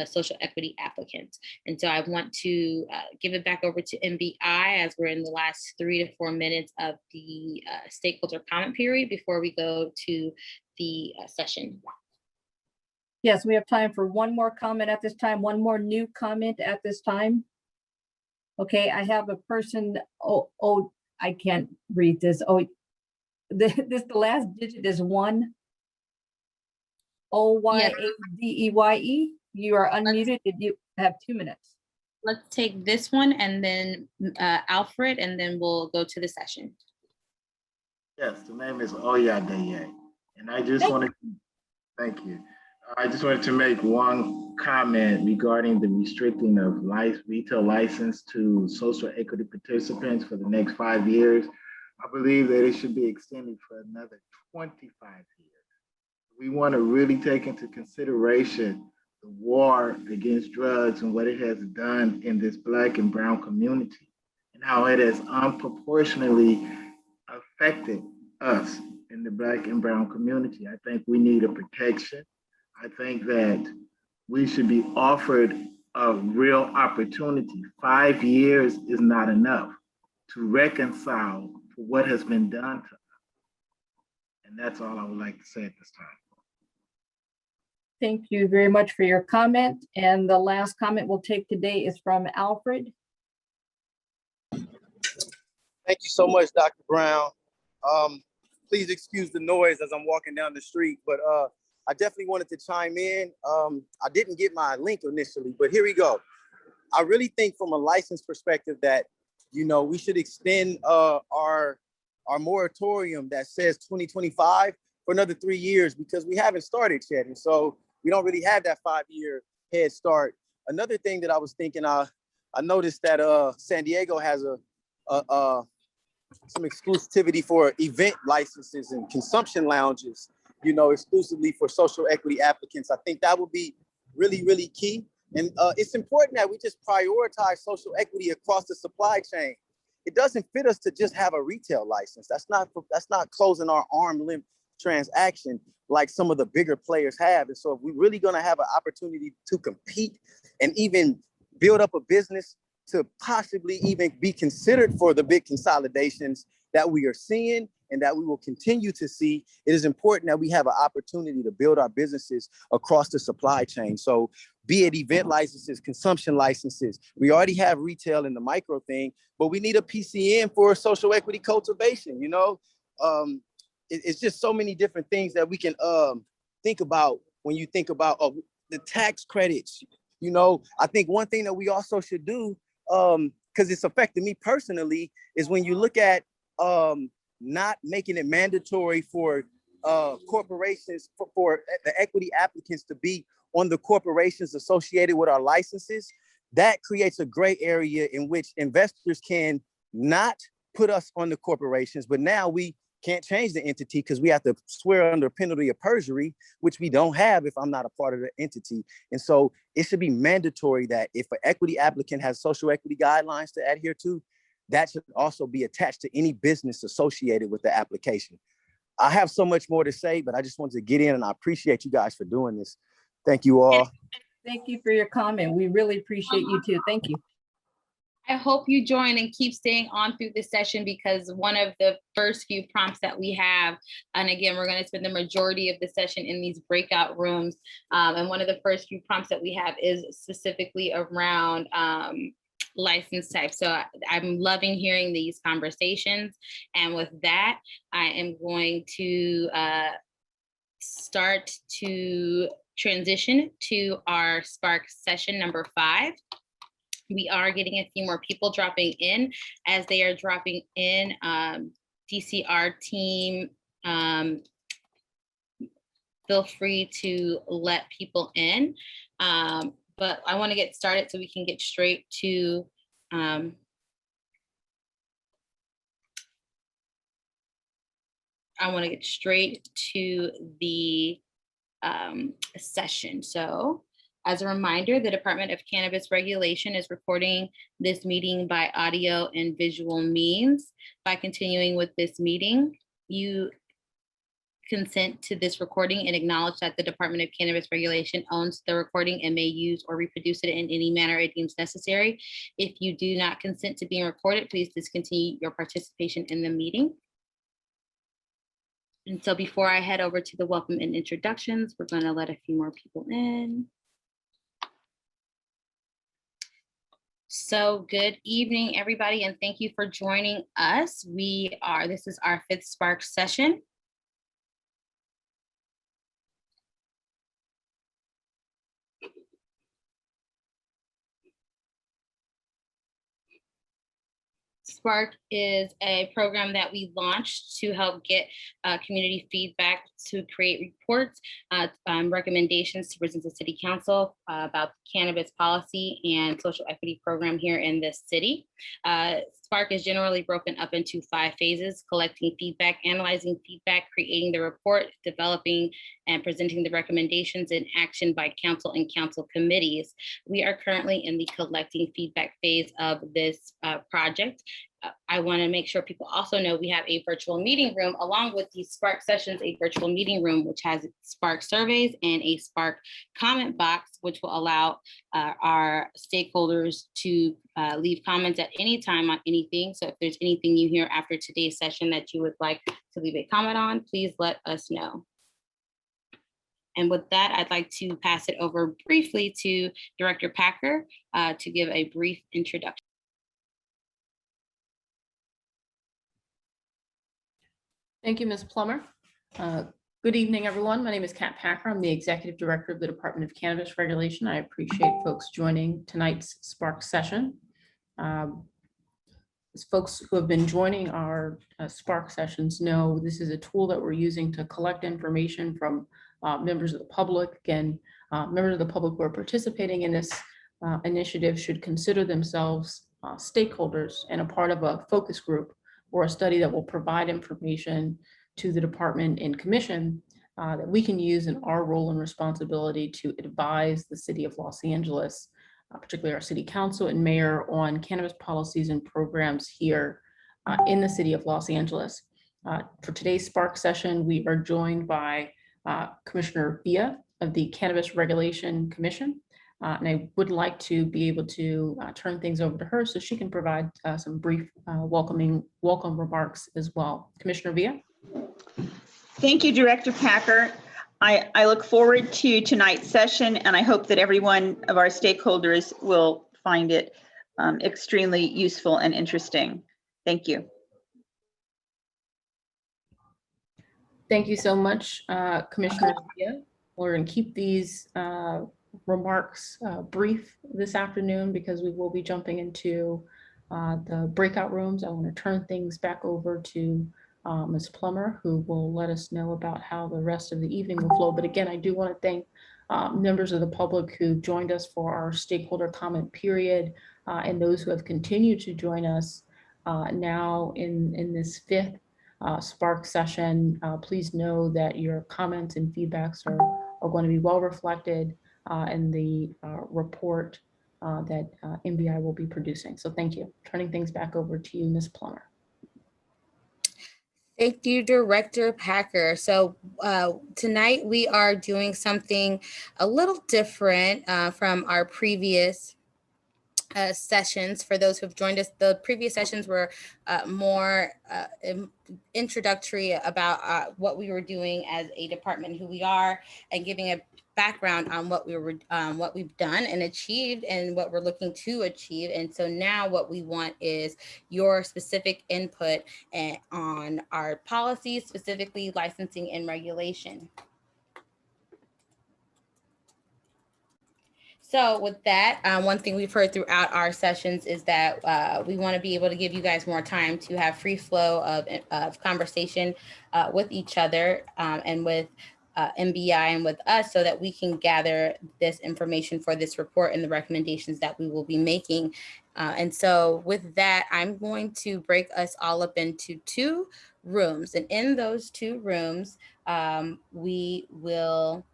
social equity applicants. And so I want to give it back over to MBI as we're in the last 3 to 4 minutes of the stakeholder comment period before we go to the session. Yes, we have time for one more comment at this time, one more new comment at this time. Okay, I have a person, oh, I can't read this. Oh, the last digit is 1 OYADEYE. You are unmuted and you have 2 minutes. Let's take this one and then Alfred, and then we'll go to the session. Yes, the name is Oyadeye. And I just wanted to, thank you. I just wanted to make one comment regarding the restricting of retail license to social equity participants for the next 5 years. I believe that it should be extended for another 25 years. We want to really take into consideration the war against drugs and what it has done in this Black and brown community, and how it has unproportionately affected us in the Black and brown community. I think we need a protection. I think that we should be offered a real opportunity. 5 years is not enough to reconcile for what has been done to us. And that's all I would like to say at this time. Thank you very much for your comment. And the last comment we'll take today is from Alfred. Thank you so much, Dr. Brown. Please excuse the noise as I'm walking down the street, but I definitely wanted to chime in. I didn't get my link initially, but here we go. I really think from a license perspective that, you know, we should extend our moratorium that says 2025 for another 3 years, because we haven't started yet. And so we don't really have that 5-year head start. Another thing that I was thinking, I noticed that San Diego has some exclusivity for event licenses and consumption lounges, you know, exclusively for social equity applicants. I think that would be really, really key. And it's important that we just prioritize social equity across the supply chain. It doesn't fit us to just have a retail license. That's not closing our arm length transaction like some of the bigger players have. And so if we're really gonna have an opportunity to compete and even build up a business to possibly even be considered for the big consolidations that we are seeing and that we will continue to see, it is important that we have an opportunity to build our businesses across the supply chain. So be it event licenses, consumption licenses, we already have retail in the micro thing, but we need a PCN for social equity cultivation, you know? It's just so many different things that we can think about when you think about the tax credits. You know, I think one thing that we also should do, because it's affected me personally, is when you look at not making it mandatory for corporations, for the equity applicants to be on the corporations associated with our licenses, that creates a gray area in which investors can not put us on the corporations, but now we can't change the entity because we have to swear under penalty of perjury, which we don't have if I'm not a part of the entity. And so it should be mandatory that if an equity applicant has social equity guidelines to adhere to, that should also be attached to any business associated with the application. I have so much more to say, but I just wanted to get in, and I appreciate you guys for doing this. Thank you all. Thank you for your comment. We really appreciate you too. Thank you. I hope you join and keep staying on through this session, because one of the first few prompts that we have, and again, we're going to spend the majority of the session in these breakout rooms. And one of the first few prompts that we have is specifically around license type. So I'm loving hearing these conversations. And with that, I am going to start to transition to our Spark session number 5. We are getting a few more people dropping in. As they are dropping in, DCR team, feel free to let people in. But I want to get started so we can get straight to the session. So as a reminder, the Department of Cannabis Regulation is recording this meeting by audio and visual means. By continuing with this meeting, you consent to this recording and acknowledge that the Department of Cannabis Regulation owns the recording and may use or reproduce it in any manner it deems necessary. If you do not consent to being recorded, please discontinue your participation in the meeting. And so before I head over to the welcome and introductions, we're going to let a few more people in. So good evening, everybody, and thank you for joining us. This is our 5th Spark session. Spark is a program that we launched to help get community feedback to create reports, recommendations to present to City Council about cannabis policy and social equity program here in this city. Spark is generally broken up into 5 phases: collecting feedback, analyzing feedback, creating the report, developing and presenting the recommendations and action by council and council committees. We are currently in the collecting feedback phase of this project. I want to make sure people also know we have a virtual meeting room along with these Spark sessions, a virtual meeting room, which has Spark surveys and a Spark comment box, which will allow our stakeholders to leave comments at any time on anything. So if there's anything you hear after today's session that you would like to leave a comment on, please let us know. And with that, I'd like to pass it over briefly to Director Packer to give a brief introduction. Thank you, Ms. Plummer. Good evening, everyone. My name is Kat Packer. I'm the Executive Director of the Department of Cannabis Regulation. I appreciate folks joining tonight's Spark session. As folks who have been joining our Spark sessions know, this is a tool that we're using to collect information from members of the public. Again, members of the public who are participating in this initiative should consider themselves stakeholders and a part of a focus group or a study that will provide information to the department and commission that we can use in our role and responsibility to advise the city of Los Angeles, particularly our city council and mayor, on cannabis policies and programs here in the city of Los Angeles. For today's Spark session, we are joined by Commissioner Villa of the Cannabis Regulation Commission. And I would like to be able to turn things over to her so she can provide some brief welcome remarks as well. Commissioner Villa. Thank you, Director Packer. I look forward to tonight's session, and I hope that every one of our stakeholders will find it extremely useful and interesting. Thank you. Thank you so much, Commissioner Villa. We're going to keep these remarks brief this afternoon because we will be jumping into the breakout rooms. I want to turn things back over to Ms. Plummer, who will let us know about how the rest of the evening will flow. But again, I do want to thank members of the public who joined us for our stakeholder comment period and those who have continued to join us now in this 5th Spark session. Please know that your comments and feedbacks are going to be well reflected in the report that MBI will be producing. So thank you. Turning things back over to you, Ms. Plummer. Thank you, Director Packer. So tonight we are doing something a little different from our previous sessions. For those who have joined us, the previous sessions were more introductory about what we were doing as a department, who we are, and giving background on what we've done and achieved and what we're looking to achieve. And so now what we want is your specific input on our policies, specifically licensing and regulation. So with that, one thing we've heard throughout our sessions is that we want to be able to give you guys more time to have free flow of conversation with each other and with MBI and with us, so that we can gather this information for this report and the recommendations that we will be making. And so with that, I'm going to break us all up into 2 rooms. And in those 2 rooms, we will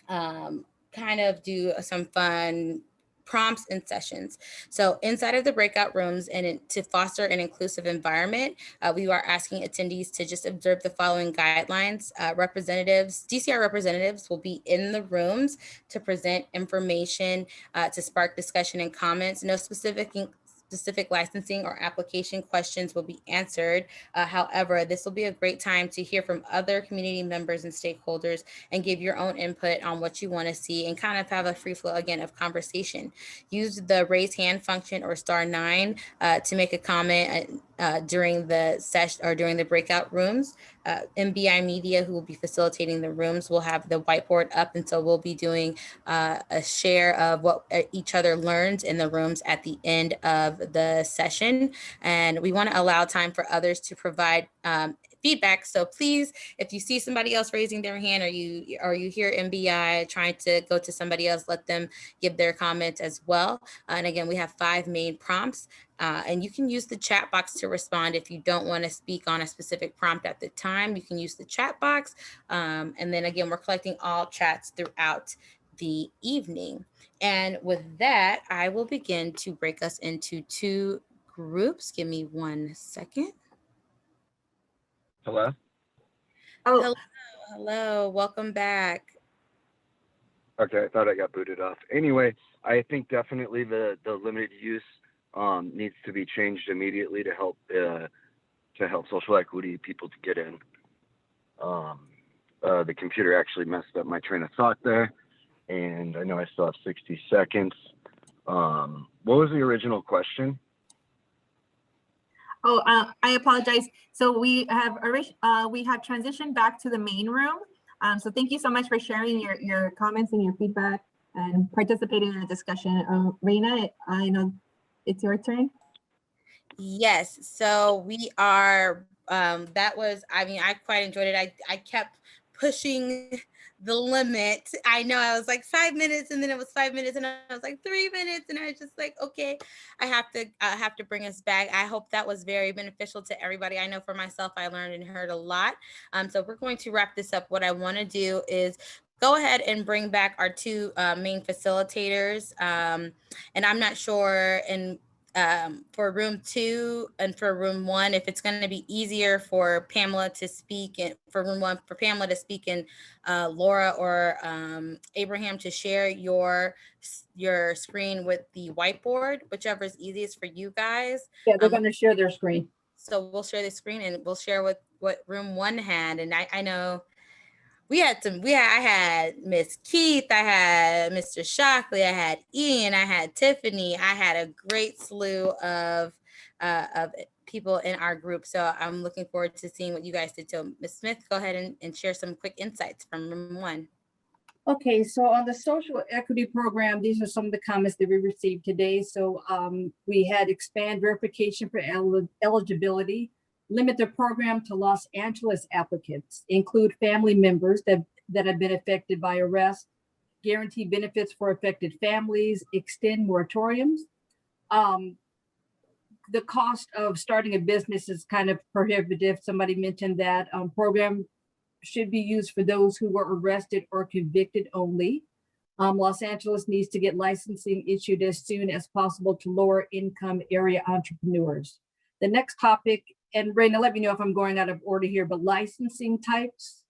kind of do some fun prompts and sessions. So inside of the breakout rooms and to foster an inclusive environment, we are asking attendees to just observe the following guidelines. DCR representatives will be in the rooms to present information, to spark discussion and comments. No specific licensing or application questions will be answered. However, this will be a great time to hear from other community members and stakeholders and give your own input on what you want to see and kind of have a free flow again of conversation. Use the raise hand function or *9 to make a comment during the session or during the breakout rooms. MBI Media, who will be facilitating the rooms, will have the whiteboard up, and so we'll be doing a share of what each other learned in the rooms at the end of the session. And we want to allow time for others to provide feedback. So please, if you see somebody else raising their hand, or you hear MBI trying to go to somebody else, let them give their comments as well. And again, we have 5 main prompts. And you can use the chat box to respond if you don't want to speak on a specific prompt at the time. You can use the chat box. And then again, we're collecting all chats throughout the evening. And with that, I will begin to break us into 2 groups. Give me 1 second. Hello? Oh. Hello, welcome back. Okay, I thought I got booted off. Anyway, I think definitely the limited use needs to be changed immediately to help social equity people to get in. The computer actually messed up my train of thought there, and I know I still have 60 seconds. What was the original question? Oh, I apologize. So we have transitioned back to the main room. So thank you so much for sharing your comments and your feedback and participating in the discussion. Reina, I know it's your turn. Yes, so we are, I quite enjoyed it. I kept pushing the limit. I know I was like 5 minutes, and then it was 5 minutes, and I was like 3 minutes, and I was just like, okay, I have to bring us back. I hope that was very beneficial to everybody. I know for myself, I learned and heard a lot. So we're going to wrap this up. What I want to do is go ahead and bring back our 2 main facilitators. And I'm not sure for room 2 and for room 1, if it's going to be easier for Pamela to speak, and for room 1 for Pamela to speak, and Laura or Abraham to share your screen with the whiteboard, whichever is easiest for you guys. Yeah, they're going to share their screen. So we'll share the screen, and we'll share what room 1 had. And I know I had Miss Keith, I had Mr. Shockley, I had Ian, I had Tiffany, I had a great slew of people in our group. So I'm looking forward to seeing what you guys did. So Ms. Smith, go ahead and share some quick insights from room 1. Okay, so on the social equity program, these are some of the comments that we received today. So we had expand verification for eligibility, limit the program to Los Angeles applicants, include family members that have been affected by arrest, guarantee benefits for affected families, extend moratoriums. The cost of starting a business is kind of prohibitive. Somebody mentioned that program should be used for those who were arrested or convicted only. Los Angeles needs to get licensing issued as soon as possible to lower income area entrepreneurs. The next topic, and Raina, let me know if I'm going out of order here, but licensing types.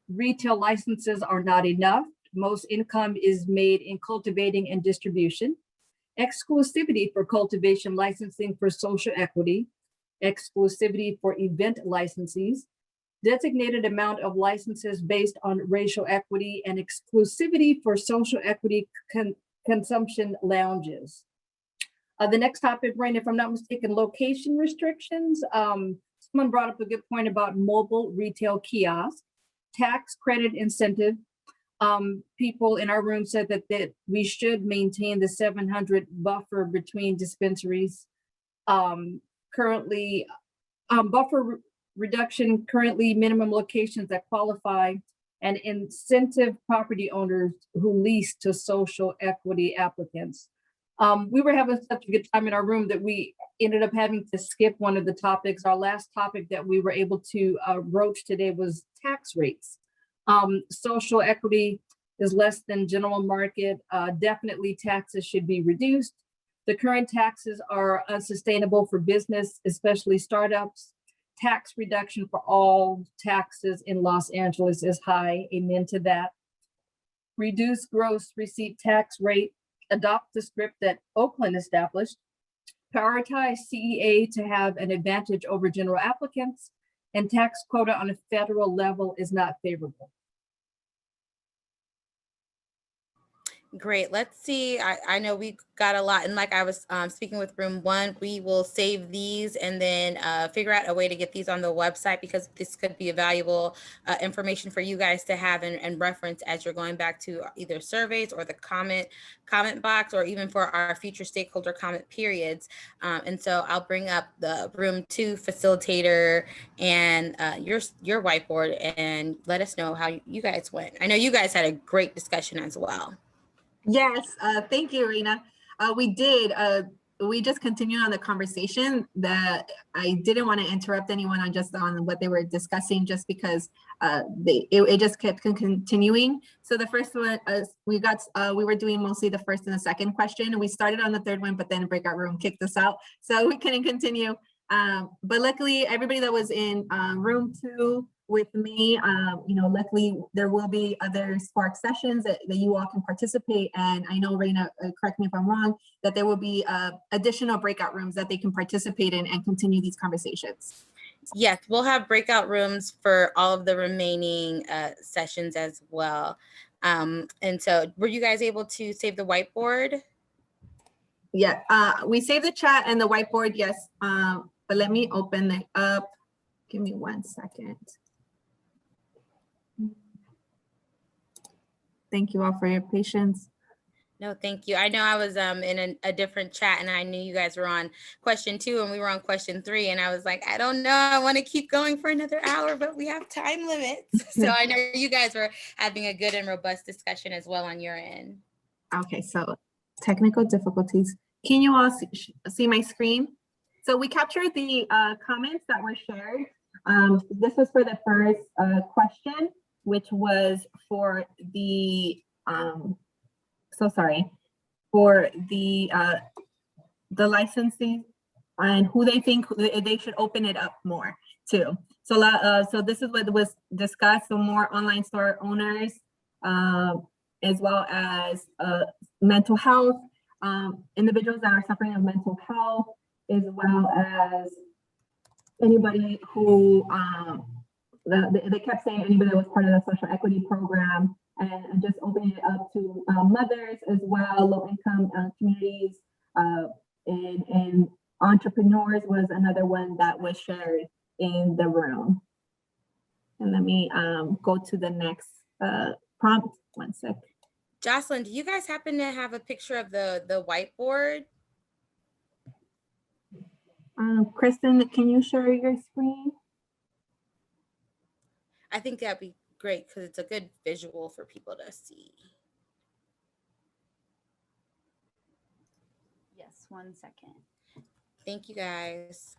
Retail licenses are not enough. Most income is made in cultivating and distribution. Exclusivity for cultivation licensing for social equity. Exclusivity for event licensees. designated amount of licenses based on racial equity and exclusivity for social equity consumption lounges. The next topic, Rain, if I'm not mistaken, location restrictions. Someone brought up a good point about mobile retail kiosks, tax credit incentive. People in our room said that we should maintain the 700 buffer between dispensaries. Currently, buffer reduction, currently minimum locations that qualify, and incentive property owners who lease to social equity applicants. We were having such a good time in our room that we ended up having to skip one of the topics. Our last topic that we were able to broach today was tax rates. Social equity is less than general market. Definitely taxes should be reduced. The current taxes are unsustainable for business, especially startups. Tax reduction for all taxes in Los Angeles is high. Amen to that. Reduce gross receipt tax rate. Adopt the script that Oakland established. Prioritize CEA to have an advantage over general applicants, and tax quota on a federal level is not favorable. Great. Let's see. I know we got a lot. And like I was speaking with room one, we will save these and then figure out a way to get these on the website, because this could be a valuable information for you guys to have and reference as you're going back to either surveys or the comment box, or even for our future stakeholder comment periods. And so I'll bring up the room two facilitator and your whiteboard and let us know how you guys went. I know you guys had a great discussion as well. Yes, thank you, Rena. We did. We just continued on the conversation. That I didn't want to interrupt anyone on what they were discussing, just because it just kept continuing. So the first one, we were doing mostly the first and the second question, and we started on the third one, but then Breakout Room kicked us out, so we couldn't continue. But luckily, everybody that was in room two with me, luckily there will be other Spark sessions that you all can participate. And I know, Reina, correct me if I'm wrong, that there will be additional breakout rooms that they can participate in and continue these conversations. Yes, we'll have breakout rooms for all of the remaining sessions as well. And so were you guys able to save the whiteboard? Yeah, we saved the chat and the whiteboard, yes. But let me open it up. Give me 1 second. Thank you all for your patience. No, thank you. I know I was in a different chat, and I knew you guys were on question 2 and we were on question 3. And I was like, I don't know, I want to keep going for another hour, but we have time limits. So I know you guys were having a good and robust discussion as well on your end. Okay, so technical difficulties. Can you all see my screen? So we captured the comments that were shared. This was for the first question, which was for the for the licensing and who they think they should open it up more to. So this is what was discussed. So more online store owners, as well as mental health, individuals that are suffering of mental health, as well as anybody who they kept saying anybody that was part of the social equity program, and just opening it up to mothers as well, low-income communities, and entrepreneurs was another one that was shared in the room. And let me go to the next prompt. 1 sec. Jocelyn, do you guys happen to have a picture of the whiteboard? Kristen, can you share your screen? I think that'd be great because it's a good visual for people to see. Yes, 1 second. Thank you, guys.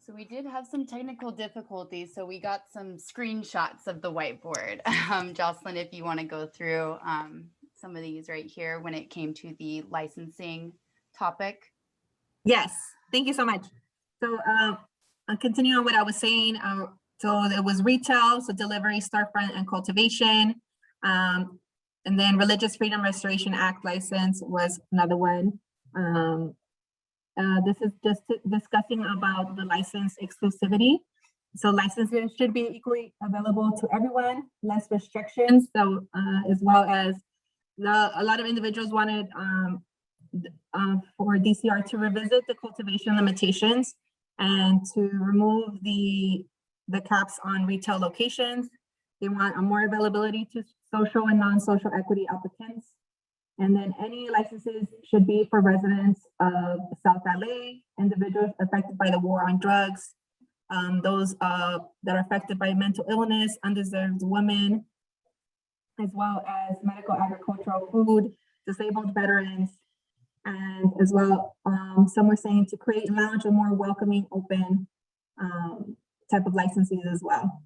So we did have some technical difficulties, so we got some screenshots of the whiteboard. Jocelyn, if you want to go through some of these right here when it came to the licensing topic. Yes, thank you so much. So I'll continue on what I was saying. So it was retail, so delivery, storefront, and cultivation. And then Religious Freedom Restoration Act license was another one. This is just discussing about the license exclusivity. So licenses should be equally available to everyone, less restrictions. So as well as a lot of individuals wanted for DCR to revisit the cultivation limitations and to remove the caps on retail locations. They want a more availability to social and non-social equity applicants. And then any licenses should be for residents of South LA, individuals affected by the war on drugs, those that are affected by mental illness, undeserved women, as well as medical, agricultural, food, disabled veterans, and as well, some were saying to create and lounge a more welcoming, open type of licenses as well.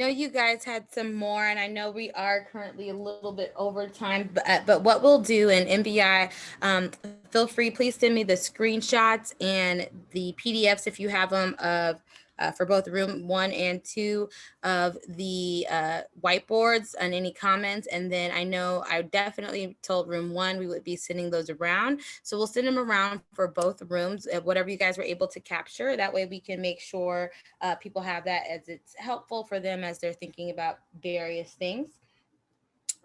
I know you guys had some more, and I know we are currently a little bit over time, but what we'll do in MBI, feel free, please send me the screenshots and the PDFs if you have them of for both room 1 and 2 of the whiteboards and any comments. And then I know I definitely told room 1 we would be sending those around. So we'll send them around for both rooms, whatever you guys were able to capture. That way we can make sure people have that, as it's helpful for them as they're thinking about various things.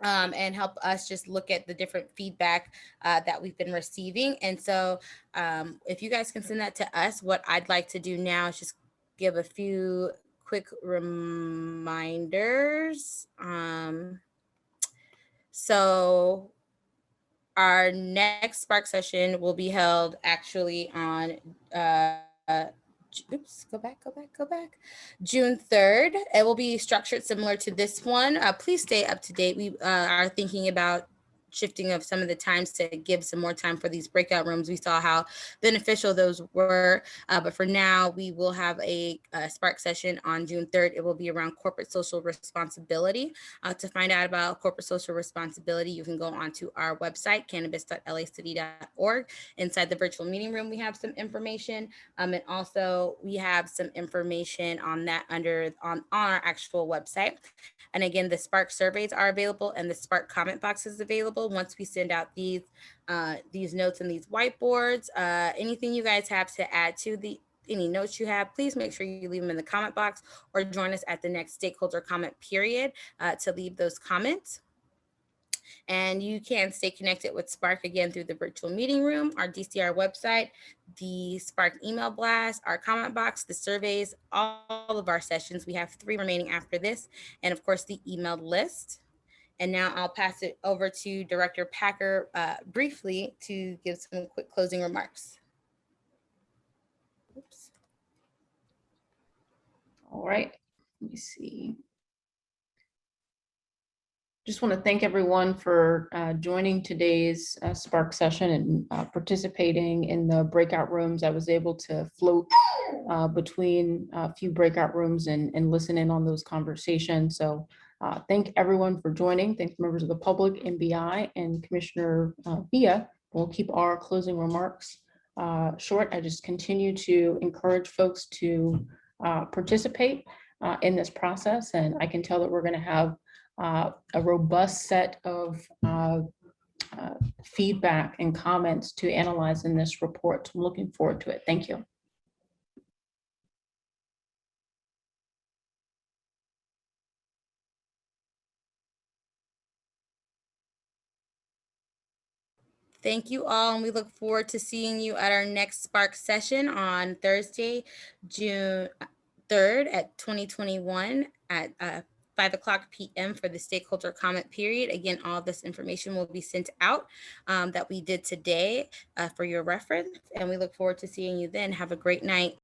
And help us just look at the different feedback that we've been receiving. And so if you guys can send that to us, what I'd like to do now is just give a few quick reminders. So our next Spark session will be held actually on oops, go back. June 3rd. It will be structured similar to this one. Please stay up to date. We are thinking about shifting of some of the times to give some more time for these breakout rooms. We saw how beneficial those were, but for now we will have a Spark session on June 3rd. It will be around corporate social responsibility. To find out about corporate social responsibility, you can go onto our website, cannabis.lacity.org. Inside the virtual meeting room, we have some information, and also we have some information on that on our actual website. And again, the Spark surveys are available and the Spark comment box is available. Once we send out these notes and these whiteboards, anything you guys have to add to any notes you have, please make sure you leave them in the comment box or join us at the next stakeholder comment period to leave those comments. And you can stay connected with Spark again through the virtual meeting room, our DCR website, the Spark email blast, our comment box, the surveys, all of our sessions. We have 3 remaining after this, and of course the emailed list. And now I'll pass it over to Director Packer briefly to give some quick closing remarks. Oops. All right, let me see. Just want to thank everyone for joining today's Spark session and participating in the breakout rooms. I was able to float between a few breakout rooms and listen in on those conversations. So thank everyone for joining. Thanks members of the public, MBI, and Commissioner Villa. We'll keep our closing remarks short. I just continue to encourage folks to participate in this process. And I can tell that we're going to have a robust set of feedback and comments to analyze in this report. I'm looking forward to it. Thank you. Thank you all, and we look forward to seeing you at our next Spark session on Thursday, June 3rd at 2021 at 5:00 p.m. for the stakeholder comment period. Again, all this information will be sent out that we did today for your reference, and we look forward to seeing you then. Have a great night.